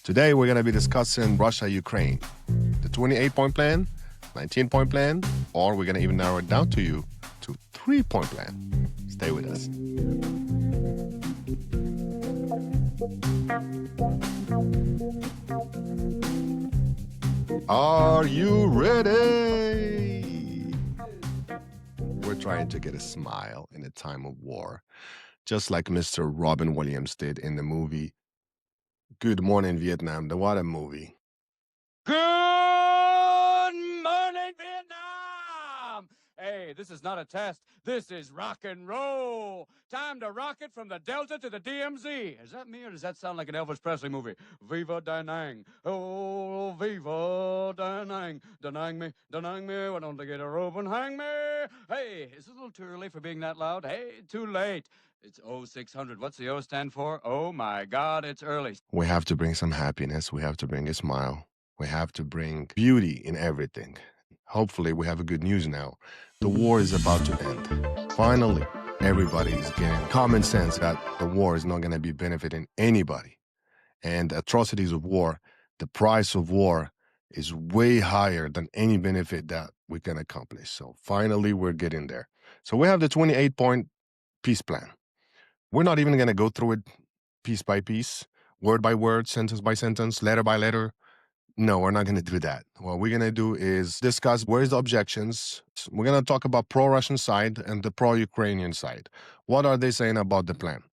Today we're going to be discussing Russia-Ukraine, the 28-point plan, 19-point plan, or we're going to even narrow it down to you to 3-point plan. Stay with us. Are you ready? We're trying to get a smile in a time of war, just like Mr. Robin Williams did in the movie Good Morning Vietnam, the what a movie. Good morning, Vietnam! Hey, this is not a test. This is rock and roll. Time to rock it from the Delta to the DMZ. Is that me or does that sound like an Elvis Presley movie? Viva Da Nang. Oh, Viva Da Nang. Denying me. Why don't they get a rope and hang me? Hey, is it a little too early for being that loud? Hey, too late. It's 0600. What's the O stand for? Oh my God, it's early. We have to bring some happiness. We have to bring a smile. We have to bring beauty in everything. Hopefully, we have a good news now. The war is about to end. Finally, everybody is getting common sense that the war is not going to be benefiting anybody. And atrocities of war, the price of war is way higher than any benefit that we can accomplish. So finally, we're getting there. So we have the 28-point peace plan. We're not even going to go through it piece by piece, word by word, sentence by sentence, letter by letter. No, we're not going to do that. What we're going to do is discuss where's the objections. We're going to talk about pro-Russian side and the pro-Ukrainian side. What are they saying about the plan?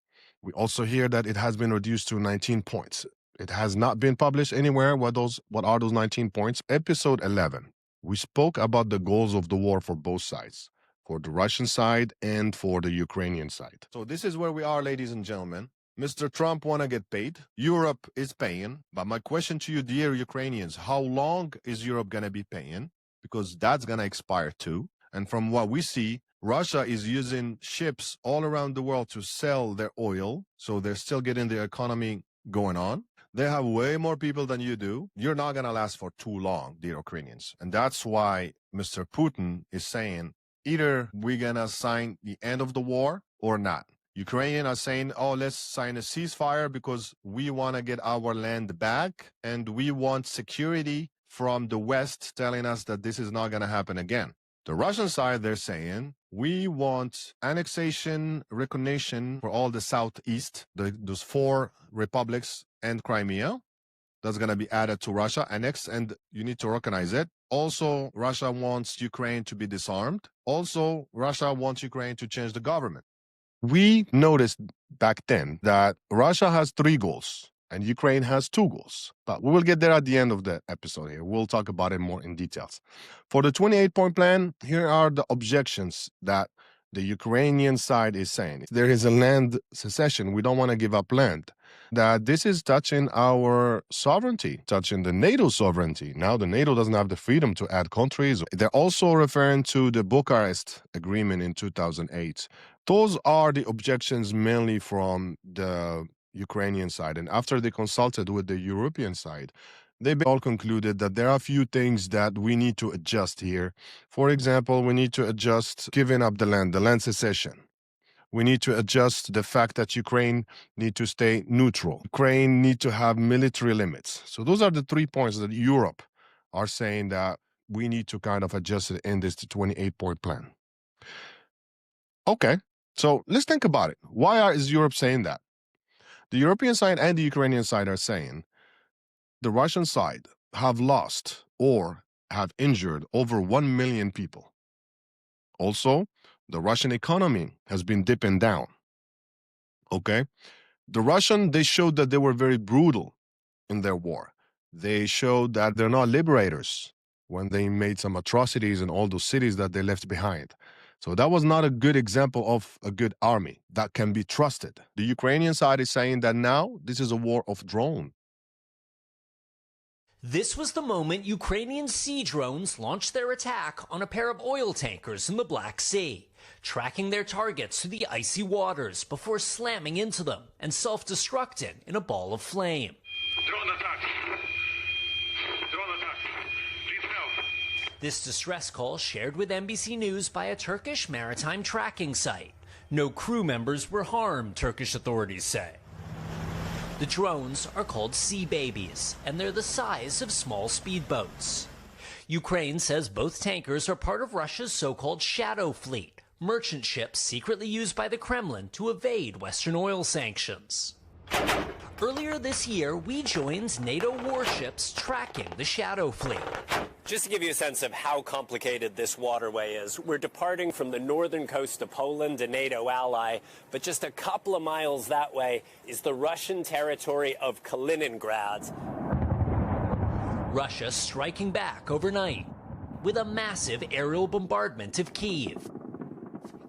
We also hear that it has been reduced to 19 points. It has not been published anywhere. What are those 19 points? Episode 11. We spoke about the goals of the war for both sides, for the Russian side and for the Ukrainian side. So this is where we are, ladies and gentlemen. Mr. Trump want to get paid. Europe is paying. But my question to you, dear Ukrainians, how long is Europe going to be paying? Because that's going to expire too. And from what we see, Russia is using ships all around the world to sell their oil. So they're still getting their economy going on. They have way more people than you do. You're not going to last for too long, dear Ukrainians. And that's why Mr. Putin is saying, either we're going to sign the end of the war or not. Ukrainians are saying, oh, let's sign a ceasefire because we want to get our land back and we want security from the West telling us that this is not going to happen again. The Russian side, they're saying, we want annexation, recognition for all the Southeast, those 4 republics and Crimea. That's going to be added to Russia, annexed, and you need to recognize it. Also, Russia wants Ukraine to be disarmed. Also, Russia wants Ukraine to change the government. We noticed back then that Russia has 3 goals and Ukraine has 2 goals. But we will get there at the end of the episode here. We'll talk about it more in details. For the 28-point plan, here are the objections that the Ukrainian side is saying. There is a land secession. We don't want to give up land. That this is touching our sovereignty, touching the NATO sovereignty. Now the NATO doesn't have the freedom to add countries. They're also referring to the Bucharest Agreement in 2008. Those are the objections mainly from the Ukrainian side. And after they consulted with the European side, they all concluded that there are a few things that we need to adjust here. For example, we need to adjust giving up the land secession. We need to adjust the fact that Ukraine need to stay neutral. Ukraine need to have military limits. So those are the 3 points that Europe are saying that we need to kind of adjust it in this 28-point plan. Okay, so let's think about it. Why is Europe saying that? The European side and the Ukrainian side are saying the Russian side have lost or have injured over 1 million people. Also, the Russian economy has been dipping down. Okay? They showed that they were very brutal in their war. They showed that they're not liberators when they made some atrocities in all those cities that they left behind. So that was not a good example of a good army that can be trusted. The Ukrainian side is saying that now this is a war of drone. This was the moment Ukrainian sea drones launched their attack on a pair of oil tankers in the Black Sea, tracking their targets through the icy waters before slamming into them and self-destructing in a ball of flame. Drone attack. Drone attack. Please help. This distress call shared with NBC News by a Turkish maritime tracking site. No crew members were harmed, Turkish authorities say. The drones are called Sea Babies, and they're the size of small speedboats. Ukraine says both tankers are part of Russia's so-called Shadow Fleet, merchant ships secretly used by the Kremlin to evade Western oil sanctions. Earlier this year, we joined NATO warships tracking the Shadow Fleet. Just to give you a sense of how complicated this waterway is, we're departing from the northern coast of Poland, a NATO ally, but just a couple of miles that way is the Russian territory of Kaliningrad. Russia striking back overnight with a massive aerial bombardment of Kyiv,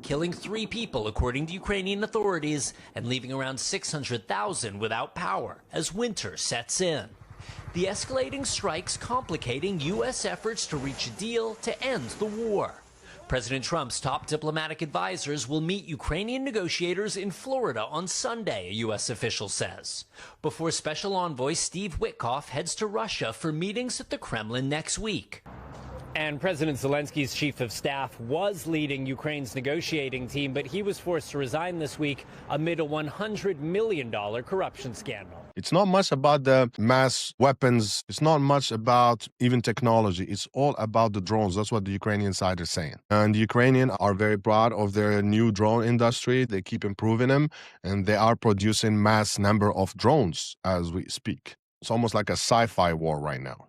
killing 3 people according to Ukrainian authorities and leaving around 600,000 without power as winter sets in. The escalating strikes complicating U.S. efforts to reach a deal to end the war. President Trump's top diplomatic advisors will meet Ukrainian negotiators in Florida on Sunday, a U.S. official says, before Special Envoy Steve Witkoff heads to Russia for meetings at the Kremlin next week. And President Zelensky's chief of staff was leading Ukraine's negotiating team, but he was forced to resign this week amid a $100 million corruption scandal. It's not much about the mass weapons. It's not much about even technology. It's all about the drones. That's what the Ukrainian side is saying. And the Ukrainians are very proud of their new drone industry. They keep improving them, and they are producing mass number of drones as we speak. It's almost like a sci-fi war right now.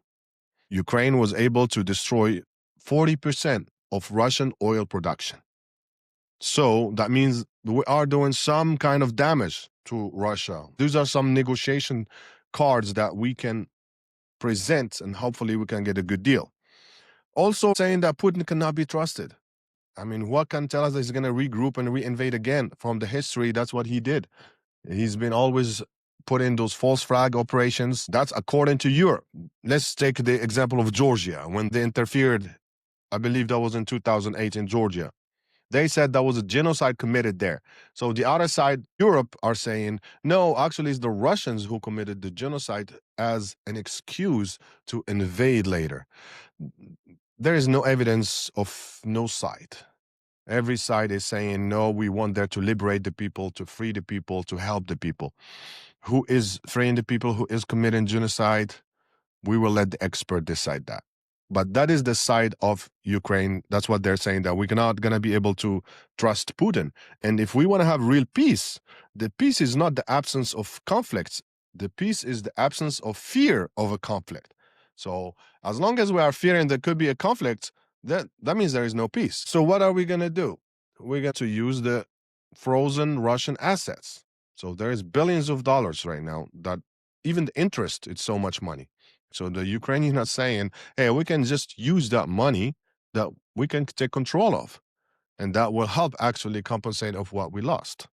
Ukraine was able to destroy 40% of Russian oil production. So that means we are doing some kind of damage to Russia. These are some negotiation cards that we can present, and hopefully we can get a good deal. Also saying that Putin cannot be trusted. I mean, what can tell us that he's going to regroup and reinvade again? From the history, that's what he did. He's been always put in those false flag operations. That's according to Europe. Let's take the example of Georgia. When they interfered, I believe that was in 2008 in Georgia. They said that was a genocide committed there. So the other side, Europe, are saying, no, actually it's the Russians who committed the genocide as an excuse to invade later. There is no evidence of no side. Every side is saying, no, we want there to liberate the people, to free the people, to help the people. Who is freeing the people, who is committing genocide? We will let the expert decide that. But that is the side of Ukraine. That's what they're saying, that we're not going to be able to trust Putin. And if we want to have real peace, the peace is not the absence of conflicts. The peace is the absence of fear of a conflict. So as long as we are fearing there could be a conflict, that means there is no peace. So what are we going to do? We're going to use the frozen Russian assets. So there is billions of dollars right now that even the interest, it's so much money. So the Ukrainians are saying, hey, we can just use that money that we can take control of. And that will help actually compensate of what we lost.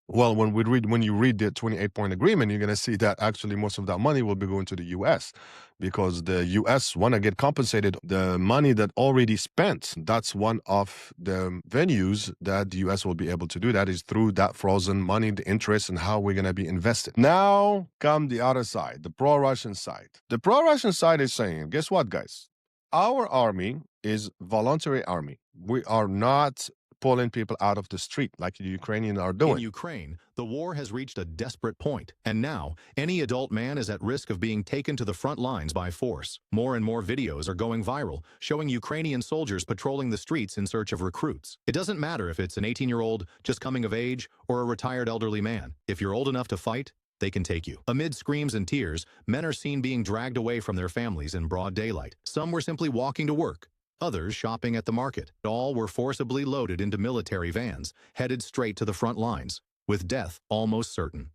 Well, when you read the 28-point agreement, you're going to see that actually most of that money will be going to the U.S. because the U.S. want to get compensated the money that already spent. That's one of the venues that the U.S. will be able to do. That is through that frozen money, the interest, and how we're going to be invested. Now come the other side, the pro-Russian side. The pro-Russian side is saying, guess what, guys? Our army is voluntary army. We are not pulling people out of the street like the Ukrainians are doing. In Ukraine, the war has reached a desperate point, and now any adult man is at risk of being taken to the front lines by force. More and more videos are going viral, showing Ukrainian soldiers patrolling the streets in search of recruits. It doesn't matter if it's an 18-year-old just coming of age or a retired elderly man. If you're old enough to fight, they can take you. Amid screams and tears, men are seen being dragged away from their families in broad daylight. Some were simply walking to work. Others shopping at the market. All were forcibly loaded into military vans, headed straight to the front lines, with death almost certain.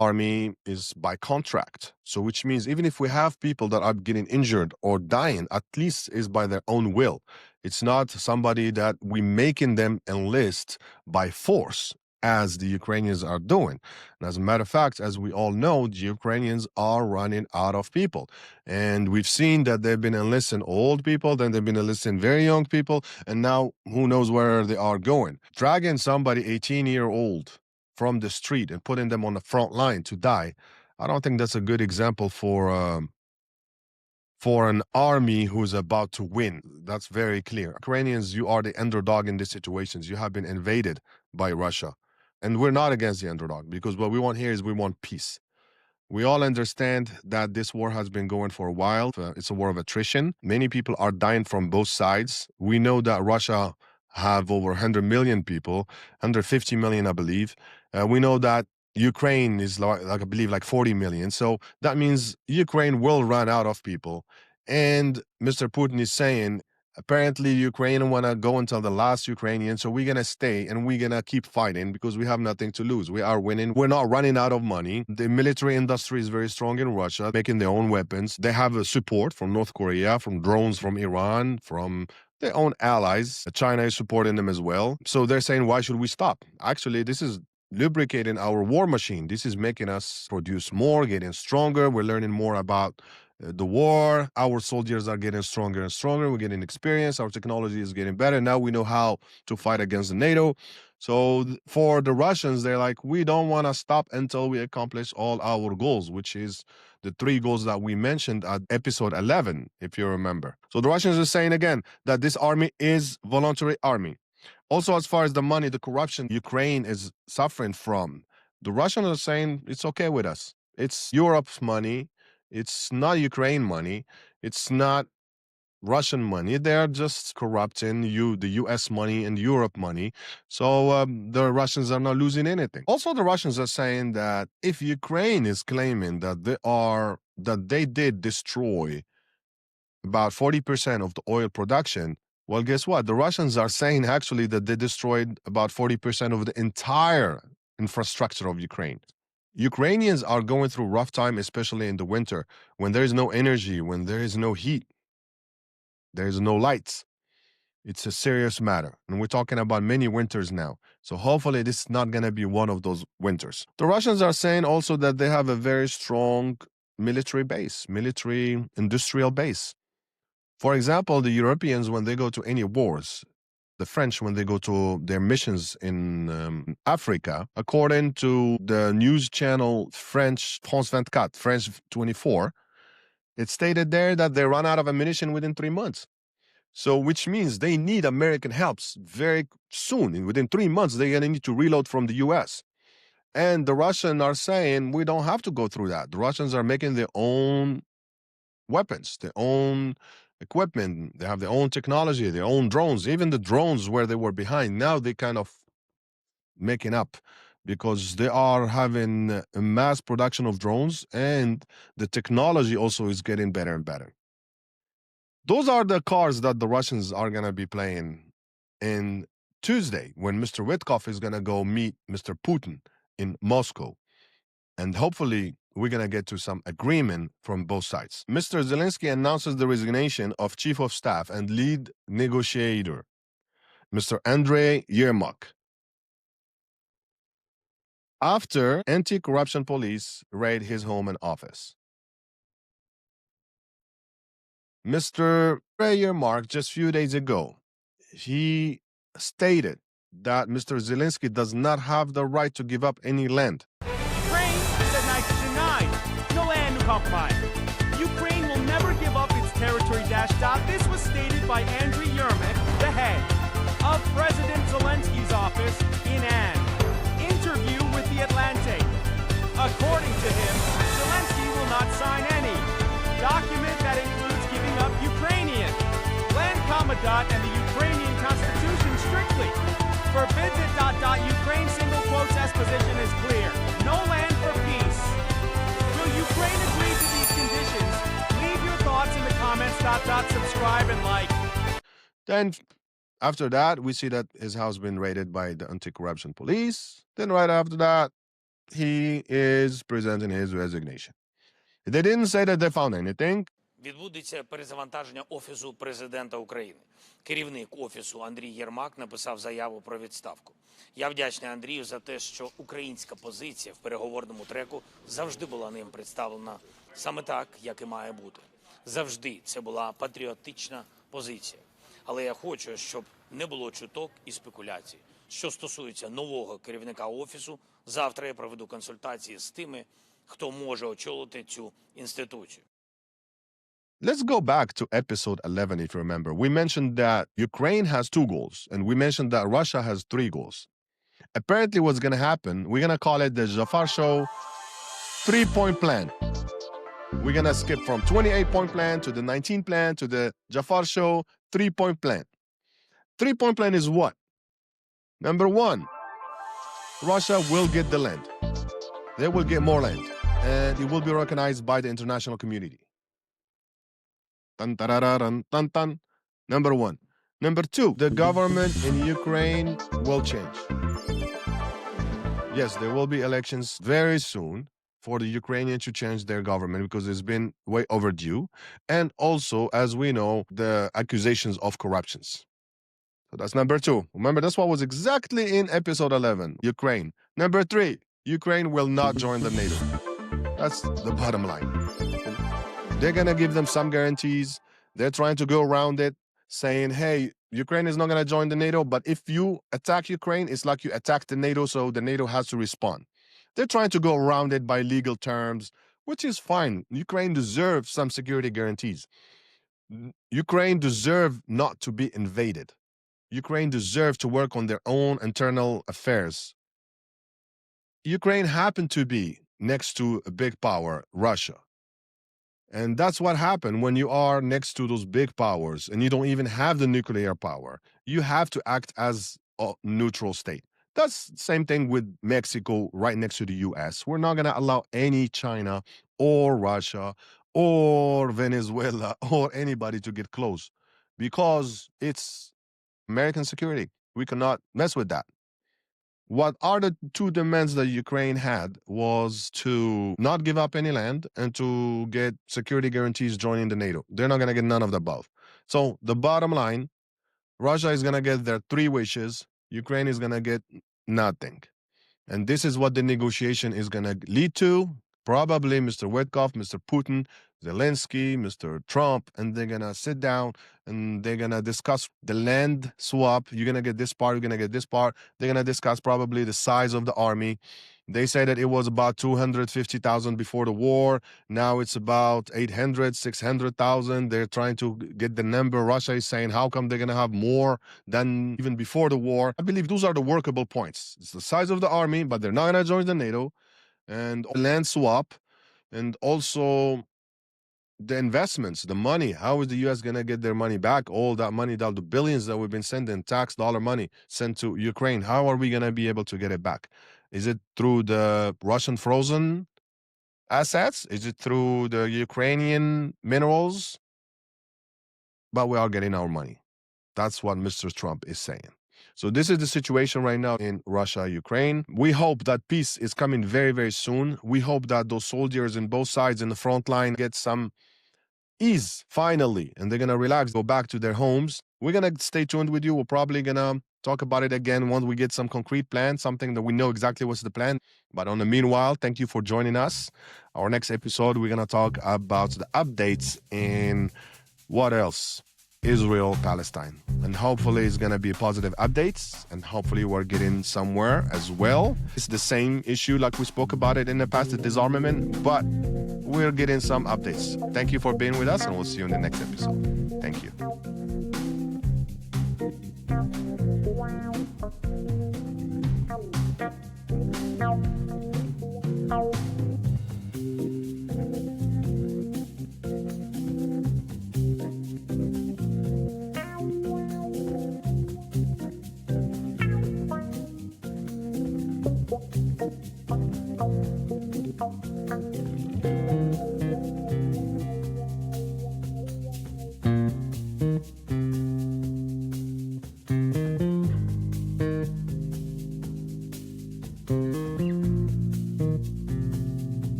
Army is by contract. So which means even if we have people that are getting injured or dying, at least is by their own will. It's not somebody that we making them enlist by force, as the Ukrainians are doing. And as a matter of fact, as we all know, the Ukrainians are running out of people. And we've seen that they've been enlisting old people, then they've been enlisting very young people, and now who knows where they are going. Dragging somebody 18-year-old from the street and putting them on the front line to die, I don't think that's a good example for an army who's about to win. That's very clear. Ukrainians, you are the underdog in these situations. You have been invaded by Russia. And we're not against the underdog, because what we want here is we want peace. We all understand that this war has been going for a while. It's a war of attrition. Many people are dying from both sides. We know that Russia have over 100 million people, 150 million, I believe. We know that Ukraine is like I believe like 40 million. So that means Ukraine will run out of people. And Mr. Putin is saying, apparently Ukraine want to go until the last Ukrainian, so we're going to stay and we're going to keep fighting because we have nothing to lose. We are winning. We're not running out of money. The military industry is very strong in Russia, making their own weapons. They have a support from North Korea, from drones from Iran, from their own allies. China is supporting them as well. So they're saying, why should we stop? Actually, this is lubricating our war machine. This is making us produce more, getting stronger. We're learning more about the war. Our soldiers are getting stronger and stronger. We're getting experience. Our technology is getting better. Now we know how to fight against the NATO. So for the Russians, they're like, we don't want to stop until we accomplish all our goals, which is the 3 goals that we mentioned at episode 11, if you remember. So the Russians are saying again that this army is voluntary army. Also, as far as the money, the corruption Ukraine is suffering from, the Russians are saying it's okay with us. It's Europe's money. It's not Ukraine money. It's not Russian money. They're just corrupting the U.S. money and Europe money. So the Russians are not losing anything. Also, the Russians are saying that if Ukraine is claiming that they did destroy about 40% of the oil production, well, guess what? The Russians are saying actually that they destroyed about 40% of the entire infrastructure of Ukraine. Ukrainians are going through rough time, especially in the winter, when there is no energy, when there is no heat, there is no lights. It's a serious matter. And we're talking about many winters now. So hopefully this is not going to be one of those winters. The Russians are saying also that they have a very strong military base, military industrial base. For example, the Europeans, when they go to any wars, the French, when they go to their missions in Africa, according to the news channel France 24, France 24, it stated there that they run out of ammunition within 3 months. So, which means they need American helps very soon. Within 3 months, they're going to need to reload from the U.S. And the Russians are saying, we don't have to go through that. The Russians are making their own weapons, their own equipment. They have their own technology, their own drones. Even the drones where they were behind, now they kind of making up because they are having a mass production of drones, and the technology also is getting better and better. Those are the cards that the Russians are going to be playing in Tuesday when Mr. Witkoff is going to go meet Mr. Putin in Moscow. And hopefully we're going to get to some agreement from both sides. Mr. Zelensky announces the resignation of Chief of Staff and lead negotiator, Mr. Andrei Yermak, after anti-corruption police raid his home and office. Mr. Andrei Yermak, just a few days ago, he stated that Mr. Zelensky does not have the right to give up any land. Ukraine said nitrogen 9. No land, no compromise. Ukraine will never give up its territory, This was stated by Andriy Yermak, the head of President Zelensky's office in an interview with The Atlantic. According to him, Zelensky will not sign any document that includes giving up Ukrainian land, and the Ukrainian Constitution strictly forbids it. Ukraine single quotes S position is clear. No land for peace. Will Ukraine agree to these conditions? Leave your thoughts in the comments. Subscribe and like. Then after that, we see that his house been raided by the anti-corruption police. Then right after that, he is presenting his resignation. They didn't say that they found anything. Відбудеться перезавантаження Офісу Президента України. Керівник Офісу Андрій Єрмак написав заяву про відставку. Я вдячний Андрію за те, що українська позиція в переговорному треку завжди була ним представлена саме так, як і має бути. Завжди це була патріотична позиція. Але я хочу, щоб не було чуток і спекуляцій. Що стосується нового керівника Офісу, завтра я проведу консультації з тими, хто може очолити цю інституцію. Let's go back to episode 11, if you remember. We mentioned that Ukraine has 2 goals, and we mentioned that Russia has 3 goals. apparently what's going to happen, we're going to call it the Jafar Show 3-point plan. We're going to skip from 28-point plan to the 19 plan to the Jafar Show 3-point plan. 3-point plan is what? Number one, Russia will get the land. They will get more land, and it will be recognized by the international community. Dun, dun, dun, dun. Number one. Number two, the government in Ukraine will change. Yes, there will be elections very soon for the Ukrainian to change their government because it's been way overdue. And also, as we know, the accusations of corruptions. So that's number two. Remember, that's what was exactly in episode 11, Ukraine. Number three, Ukraine will not join the NATO. That's the bottom line. They're going to give them some guarantees. They're trying to go around it, saying, hey, Ukraine is not going to join the NATO, but if you attack Ukraine, it's like you attacked the NATO, so the NATO has to respond. They're trying to go around it by legal terms, which is fine. Ukraine deserves some security guarantees. Ukraine deserves not to be invaded. Ukraine deserves to work on their own internal affairs. Ukraine happened to be next to a big power, Russia. And that's what happened when you are next to those big powers and you don't even have the nuclear power. You have to act as a neutral state. That's the same thing with Mexico right next to the US. We're not going to allow any China or Russia or Venezuela or anybody to get close because it's American security. We cannot mess with that. What are the two demands that Ukraine had was to not give up any land and to get security guarantees joining the NATO. They're not going to get none of the above. So the bottom line, Russia is going to get their three wishes. Ukraine is going to get nothing. And this is what the negotiation is going to lead to. Probably Mr. Witkoff, Mr. Putin, Zelensky, Mr. Trump, and they're going to sit down and they're going to discuss the land swap. You're going to get this part, you're going to get this part. They're going to discuss probably the size of the army. They say that it was about 250,000 before the war. Now it's about 800, 600,000. They're trying to get the number. Russia is saying, how come they're going to have more than even before the war? I believe those are the workable points. It's the size of the army, but they're not going to join the NATO. And land swap, and also the investments, the money. How is the U.S. going to get their money back? All that money, the billions that we've been sending, tax dollar money sent to Ukraine. How are we going to be able to get it back? Is it through the Russian frozen assets? Is it through the Ukrainian minerals? But we are getting our money. That's what Mr. Trump is saying. So this is the situation right now in Russia, Ukraine. We hope that peace is coming very, very soon. We hope that those soldiers in both sides in the front line get some ease finally, and they're going to relax, go back to their homes. We're going to stay tuned with you. We're probably going to talk about it again once we get some concrete plan, something that we know exactly what's the plan. But on the meanwhile, thank you for joining us. Our next episode, we're going to talk about the updates in what else? Israel, Palestine. And hopefully it's going to be positive updates, and hopefully we're getting somewhere as well. It's the same issue like we spoke about it in the past, the disarmament, but we're getting some updates. Thank you for being with us, and we'll see you in the next episode. Thank you.